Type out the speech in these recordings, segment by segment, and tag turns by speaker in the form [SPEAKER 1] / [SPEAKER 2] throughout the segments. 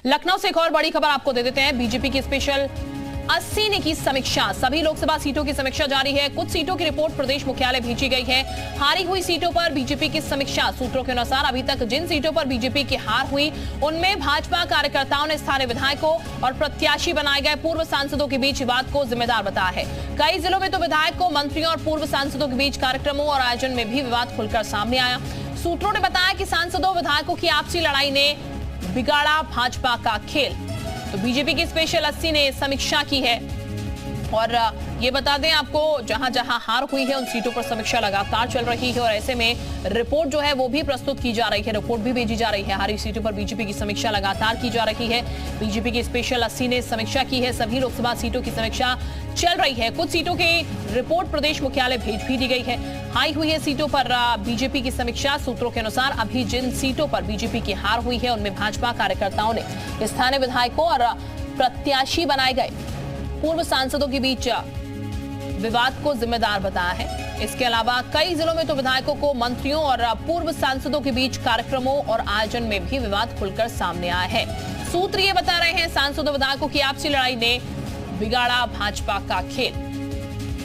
[SPEAKER 1] लखनऊ से एक और बड़ी खबर आपको दे देते हैं। बीजेपी की स्पेशल 80 ने की समीक्षा। सभी लोकसभा सीटों की समीक्षा जारी है। कुछ सीटों की रिपोर्ट प्रदेश मुख्यालय भेजी गई है। हारी हुई सीटों पर बीजेपी की समीक्षा। सूत्रों के अनुसार अभी तक जिन सीटों पर बीजेपी की हार हुई उनमें भाजपा कार्यकर्ताओं ने स्थानीय विधायकों और प्रत्याशी बनाए गए पूर्व सांसदों के बीच विवाद को जिम्मेदार बताया है। कई जिलों में तो विधायकों, मंत्रियों और पूर्व सांसदों के बीच कार्यक्रमों और आयोजन में भी विवाद खुलकर सामने आया। सूत्रों ने बताया कि सांसदों विधायकों की आपसी लड़ाई ने बिगाड़ा भाजपा का खेल। तो बीजेपी की स्पेशल 80 ने समीक्षा की है और ये बता दें आपको, जहां जहां हार हुई है उन सीटों पर समीक्षा लगातार चल रही है और ऐसे में रिपोर्ट जो है वो भी प्रस्तुत की जा रही है, रिपोर्ट भी भेजी जा रही है। हारी सीटों पर बीजेपी की समीक्षा लगातार की जा रही है। बीजेपी की स्पेशल 80 ने समीक्षा की है। सभी लोकसभा सीटों की समीक्षा चल रही है। कुछ सीटों की रिपोर्ट प्रदेश मुख्यालय भेज भी दी गई है। हाई हुई है सीटों पर बीजेपी की समीक्षा। सूत्रों के अनुसार अभी जिन सीटों पर बीजेपी की हार हुई है उनमें भाजपा कार्यकर्ताओं ने स्थानीय विधायकों और प्रत्याशी बनाए गए पूर्व सांसदों के बीच विवाद को जिम्मेदार बताया है। इसके अलावा कई जिलों में तो विधायकों को, मंत्रियों और पूर्व सांसदों के बीच कार्यक्रमों और आयोजन में भी विवाद खुलकर सामने आया है। सूत्र ये बता रहे हैं सांसदों विधायकों की आपसी लड़ाई ने बिगाड़ा भाजपा का खेल।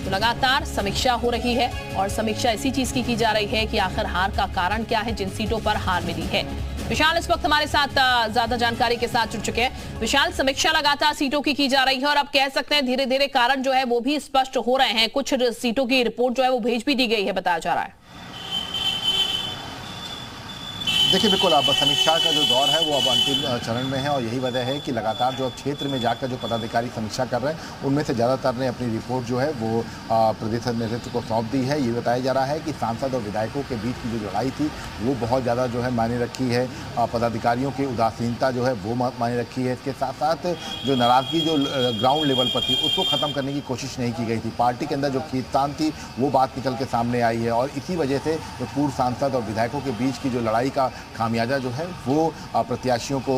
[SPEAKER 1] तो लगातार समीक्षा हो रही है और समीक्षा इसी चीज की जा रही है कि आखिर हार का कारण क्या है, जिन सीटों पर हार मिली है। विशाल इस वक्त हमारे साथ ज्यादा जानकारी के साथ जुड़ चुके हैं। विशाल, समीक्षा लगातार सीटों की जा रही है और अब कह सकते हैं धीरे धीरे कारण जो है वो भी स्पष्ट हो रहे हैं। कुछ सीटों की रिपोर्ट जो है वो भेज भी दी गई है, बताया जा रहा है।
[SPEAKER 2] देखिए, बिल्कुल अब समीक्षा का जो दौर है वो अब अंतिम चरण में है और यही वजह है कि लगातार जो अब क्षेत्र में जाकर जो पदाधिकारी समीक्षा कर रहे हैं उनमें से ज़्यादातर ने अपनी रिपोर्ट जो है वो प्रदेश नेतृत्व को सौंप दी है। ये बताया जा रहा है कि सांसद और विधायकों के बीच की जो लड़ाई थी वो बहुत ज़्यादा जो है मायने रखी है। पदाधिकारियों की उदासीनता जो है वो मायने रखी है। इसके साथ साथ जो नाराज़गी जो ग्राउंड लेवल पर थी उसको ख़त्म करने की कोशिश नहीं की गई थी। पार्टी के अंदर जो खींचतान थी वो बात निकल के सामने आई है और इसी वजह से जो पूर्व सांसद और विधायकों के बीच की जो लड़ाई का खामियाजा जो है वो प्रत्याशियों को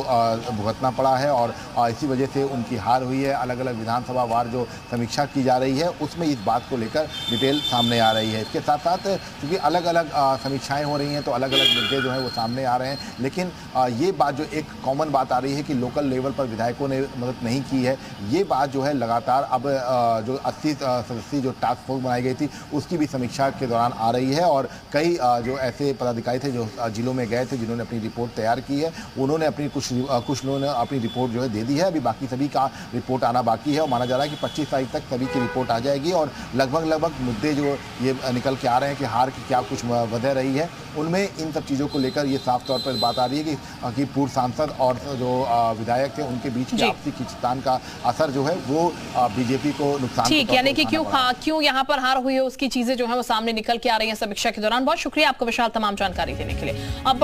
[SPEAKER 2] भुगतना पड़ा है और इसी वजह से उनकी हार हुई है। अलग अलग विधानसभा वार जो समीक्षा की जा रही है उसमें इस बात को लेकर डिटेल सामने आ रही है। इसके साथ साथ क्योंकि अलग अलग समीक्षाएं हो रही हैं तो अलग अलग मुद्दे जो हैं वो सामने आ रहे हैं, लेकिन ये बात जो एक कॉमन बात आ रही है कि लोकल लेवल पर विधायकों ने मदद नहीं की है, ये बात जो है लगातार अब जो 80 सदस्यीय जो टास्क फोर्स बनाई गई थी उसकी भी समीक्षा के दौरान आ रही है और कई जो ऐसे पदाधिकारी थे जो जिलों में गए थे, जिन्होंने अपनी रिपोर्ट तैयार की है, उन्होंने अपनी कुछ लोगों ने अपनी रिपोर्ट जो है दे दी है। अभी बाकी सभी का रिपोर्ट आना बाकी है और माना जा रहा है कि 25 तारीख तक सभी की रिपोर्ट आ जाएगी और लगभग मुद्दे जो ये निकल के आ रहे हैं कि हार की क्या कुछ वजह रही है, उनमें इन सब चीज़ों को लेकर ये साफ तौर पर बात आ रही है कि पूर्व सांसद और जो विधायक थे उनके बीच की आपसी खींचतान का असर जो है वो बीजेपी को नुकसान।
[SPEAKER 1] ठीक, यानी कि क्यों यहाँ पर हार हुई है उसकी चीजें जो है वो सामने निकल के आ रही है समीक्षा के दौरान। बहुत शुक्रिया आपका विशाल तमाम जानकारी देने के लिए। अब